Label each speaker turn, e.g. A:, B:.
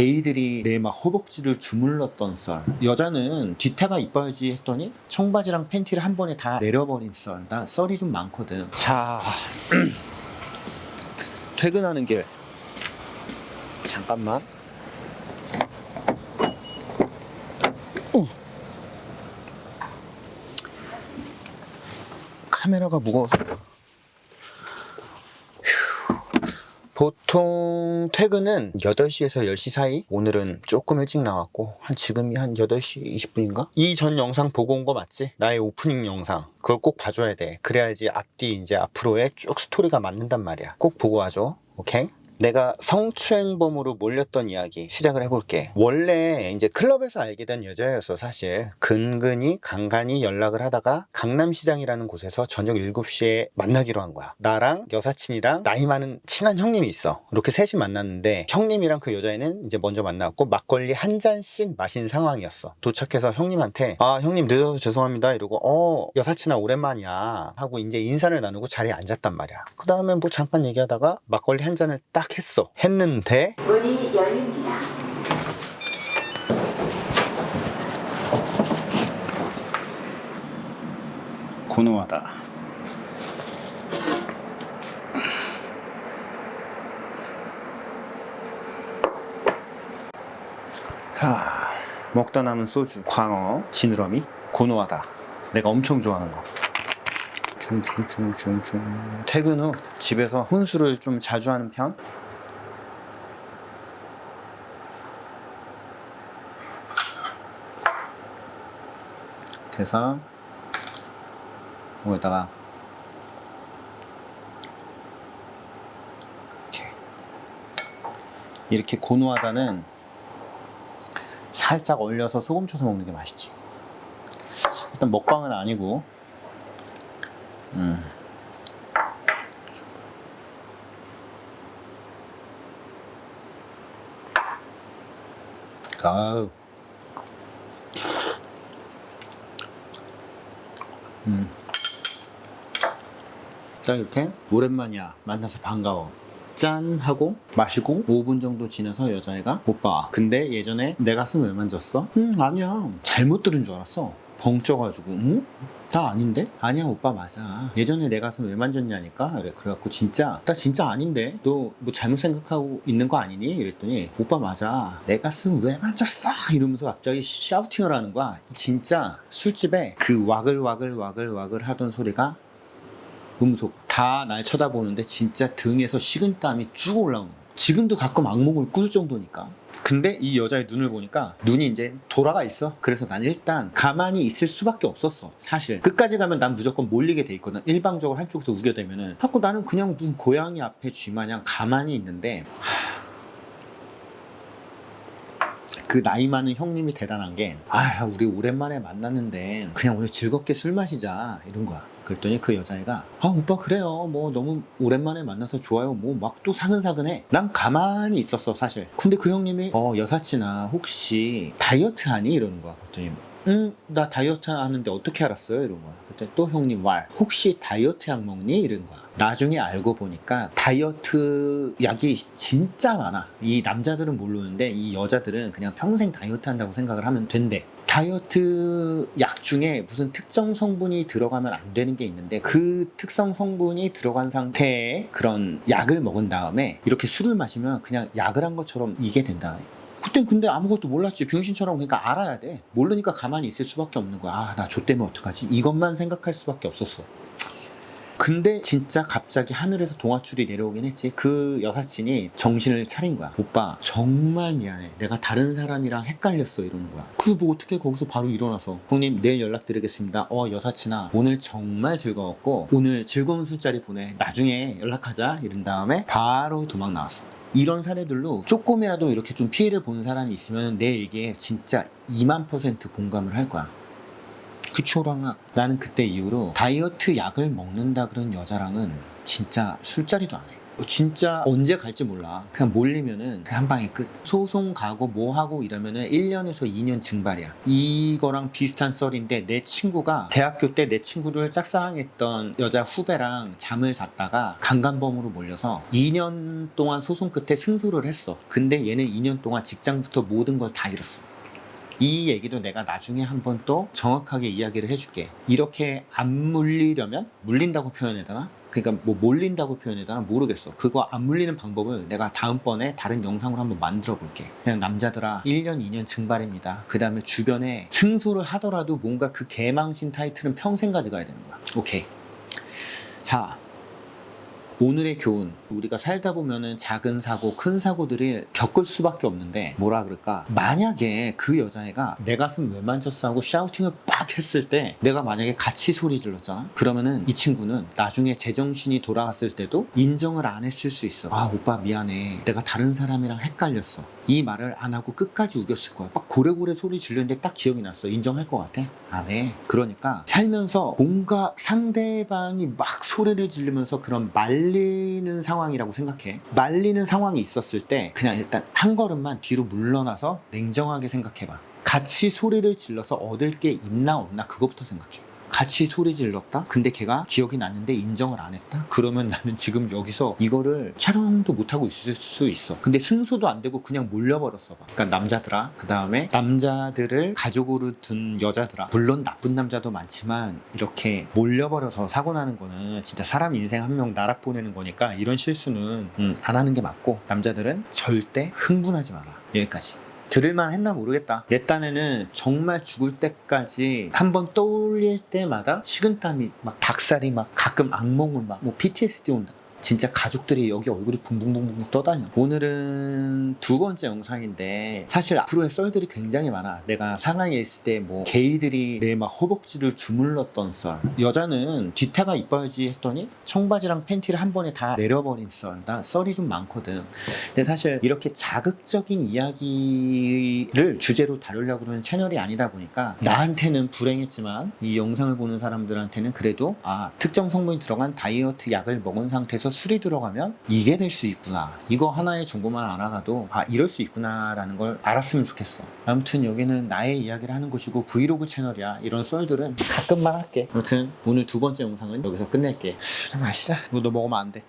A: 게이들이 내 막 허벅지를 주물렀던 썰. 여자는 뒤태가 이뻐야지 했더니 청바지랑 팬티를 한 번에 다 내려버린 썰. 나 썰이 좀 많거든. 자, 퇴근하는 길. 잠깐만. 카메라가 무거워서. 보통 퇴근은 8시에서 10시 사이. 오늘은 조금 일찍 나왔고 지금이 한 8시 20분인가? 이 전 영상 보고 온 거 맞지? 나의 오프닝 영상. 그걸 꼭 봐줘야 돼. 그래야지 앞뒤 이제 앞으로의 쭉 스토리가 맞는단 말이야. 꼭 보고 와줘. 오케이? 내가 성추행범으로 몰렸던 이야기 시작을 해볼게. 원래 이제 클럽에서 알게 된 여자였어. 사실 근근히 간간히 연락을 하다가 강남시장이라는 곳에서 저녁 7시에 만나기로 한 거야. 나랑 여사친이랑 나이 많은 친한 형님이 있어. 이렇게 셋이 만났는데 형님이랑 그 여자애는 이제 먼저 만났고 막걸리 한 잔씩 마신 상황이었어. 도착해서 형님한테 아 형님 늦어서 죄송합니다 이러고 여사친아 오랜만이야 하고 이제 인사를 나누고 자리에 앉았단 말이야. 그 다음에 뭐 잠깐 얘기하다가 막걸리 한 잔을 딱 했는데
B: 문이 열립니다.
A: 고노하다. 자, 먹다 남은 소주, 광어, 지느러미, 고노하다. 내가 엄청 좋아하는 거. 퇴근 후 집에서 혼술을 좀 자주 하는 편? 그래서 여기다가 이렇게 고노하다는 살짝 얼려서 소금 쳐서 먹는 게 맛있지. 일단 먹방은 아니고 아우 딱 이렇게 오랜만이야 만나서 반가워 짠 하고 마시고 5분 정도 지나서 여자애가 오빠 근데 예전에 내 가슴 왜 만졌어? 아니야 잘못 들은 줄 알았어 벙쪄가지고 응? 나 아닌데? 아니야 오빠 맞아 예전에 내 가슴 왜 만졌냐니까 그래갖고 진짜 나 진짜 아닌데 너 뭐 잘못 생각하고 있는 거 아니니? 이랬더니 오빠 맞아 내 가슴 왜 만졌어? 이러면서 갑자기 샤우팅을 하는 거야. 진짜 술집에 그 와글와글 하던 소리가 음속 다 날 쳐다보는데 진짜 등에서 식은땀이 쭉 올라오는 거야. 지금도 가끔 악몽을 꿀 정도니까. 근데 이 여자의 눈을 보니까 눈이 이제 돌아가 있어. 그래서 난 일단 가만히 있을 수밖에 없었어. 사실 끝까지 가면 난 무조건 몰리게 돼 있거든. 일방적으로 한쪽에서 우겨대면은 하고 나는 그냥 무슨 고양이 앞에 쥐 마냥 가만히 있는데 그 나이 많은 형님이 대단한 게 우리 오랜만에 만났는데 그냥 오늘 즐겁게 술 마시자 이런 거야. 그랬더니 그 여자애가 오빠 그래요 뭐 너무 오랜만에 만나서 좋아요 뭐 막 또 사근사근해. 난 가만히 있었어 사실. 근데 그 형님이 여사친아 혹시 다이어트 하니? 이러는 거야. 그랬더니 나 다이어트 하는데 어떻게 알았어요? 이런 거야. 그때 또 형님 말 혹시 다이어트 약 먹니? 이런 거야. 나중에 알고 보니까 다이어트 약이 진짜 많아. 이 남자들은 모르는데 이 여자들은 그냥 평생 다이어트 한다고 생각을 하면 된대. 다이어트 약 중에 무슨 특정 성분이 들어가면 안 되는 게 있는데 그 특성 성분이 들어간 상태의 그런 약을 먹은 다음에 이렇게 술을 마시면 그냥 약을 한 것처럼 이게 된다. 그땐 근데 아무것도 몰랐지. 병신처럼. 그러니까 알아야 돼. 모르니까 가만히 있을 수밖에 없는 거야. 나 저 때문에 어떡하지? 이것만 생각할 수밖에 없었어. 근데 진짜 갑자기 하늘에서 동아줄이 내려오긴 했지. 그 여사친이 정신을 차린 거야. 오빠 정말 미안해. 내가 다른 사람이랑 헷갈렸어. 이러는 거야. 그래서 뭐 어떻게 거기서 바로 일어나서 형님 내일 연락드리겠습니다. 여사친아 오늘 정말 즐거웠고 오늘 즐거운 술자리 보내. 나중에 연락하자. 이런 다음에 바로 도망 나왔어. 이런 사례들로 조금이라도 이렇게 좀 피해를 본 사람이 있으면 내 얘기에 진짜 20000% 공감을 할 거야. 그쵸 랑아. 나는 그때 이후로 다이어트 약을 먹는다 그런 여자랑은 진짜 술자리도 안 해. 진짜 언제 갈지 몰라. 그냥 몰리면은 그냥 한 방에 끝. 소송 가고 뭐 하고 이러면은 1년에서 2년 증발이야. 이거랑 비슷한 썰인데, 내 친구가 대학교 때 내 친구를 짝사랑했던 여자 후배랑 잠을 잤다가 강간범으로 몰려서 2년 동안 소송 끝에 승소를 했어. 근데 얘는 2년 동안 직장부터 모든 걸 다 잃었어. 이 얘기도 내가 나중에 한번 또 정확하게 이야기를 해줄게. 이렇게 안 물리려면, 물린다고 표현해야 되나? 그러니까 뭐 몰린다고 표현해야 되나 모르겠어. 그거 안 물리는 방법을 내가 다음번에 다른 영상으로 한번 만들어 볼게. 그냥 남자들아, 1년 2년 증발입니다. 그 다음에 주변에 승소를 하더라도 뭔가 그 개망신 타이틀은 평생 가져가야 되는 거야. 오케이. 자, 오늘의 교훈. 우리가 살다 보면은 작은 사고, 큰 사고들을 겪을 수밖에 없는데, 뭐라 그럴까? 만약에 그 여자애가 내 가슴 왜 만졌어 하고 샤우팅을 빡 했을 때, 내가 만약에 같이 소리 질렀잖아? 그러면은 이 친구는 나중에 제정신이 돌아왔을 때도 인정을 안 했을 수 있어. 아, 오빠 미안해. 내가 다른 사람이랑 헷갈렸어. 이 말을 안 하고 끝까지 우겼을 거야. 막 고래고래 소리 지르는데 딱 기억이 났어. 인정할 것 같아? 안 해. 그러니까 살면서 뭔가 상대방이 막 소리를 지르면서 그런 말리는 상황이라고 생각해. 말리는 상황이 있었을 때 그냥 일단 한 걸음만 뒤로 물러나서 냉정하게 생각해봐. 같이 소리를 질러서 얻을 게 있나 없나 그것부터 생각해. 같이 소리 질렀다? 근데 걔가 기억이 났는데 인정을 안 했다? 그러면 나는 지금 여기서 이거를 촬영도 못하고 있을 수 있어. 근데 승소도 안 되고 그냥 몰려버렸어 봐. 그러니까 남자들아, 그 다음에 남자들을 가족으로 둔 여자들아, 물론 나쁜 남자도 많지만 이렇게 몰려버려서 사고 나는 거는 진짜 사람 인생 한 명 나락 보내는 거니까 이런 실수는 안 하는 게 맞고, 남자들은 절대 흥분하지 마라. 여기까지. 들을만 했나 모르겠다. 내 딴에는 정말 죽을 때까지 한번 떠올릴 때마다 식은땀이 막, 닭살이 막, 가끔 악몽을 막, 뭐 PTSD 온다. 진짜 가족들이 여기 얼굴이 붕붕붕붕 떠다녀. 오늘은 두 번째 영상인데, 사실 앞으로의 썰들이 굉장히 많아. 내가 상하이에 있을 때 뭐 게이들이 내 막 허벅지를 주물렀던 썰, 여자는 뒤태가 이뻐야지 했더니 청바지랑 팬티를 한 번에 다 내려버린 썰, 나 썰이 좀 많거든. 근데 사실 이렇게 자극적인 이야기를 주제로 다루려고 하는 채널이 아니다 보니까, 나한테는 불행했지만 이 영상을 보는 사람들한테는 그래도, 아, 특정 성분이 들어간 다이어트 약을 먹은 상태에서 술이 들어가면 이게 될 수 있구나, 이거 하나의 정보만 알아가도 아, 이럴 수 있구나 라는 걸 알았으면 좋겠어. 아무튼 여기는 나의 이야기를 하는 곳이고 브이로그 채널이야. 이런 썰들은 가끔만 할게. 아무튼 오늘 두 번째 영상은 여기서 끝낼게. 술 좀 마시자. 이거 너 먹으면 안 돼.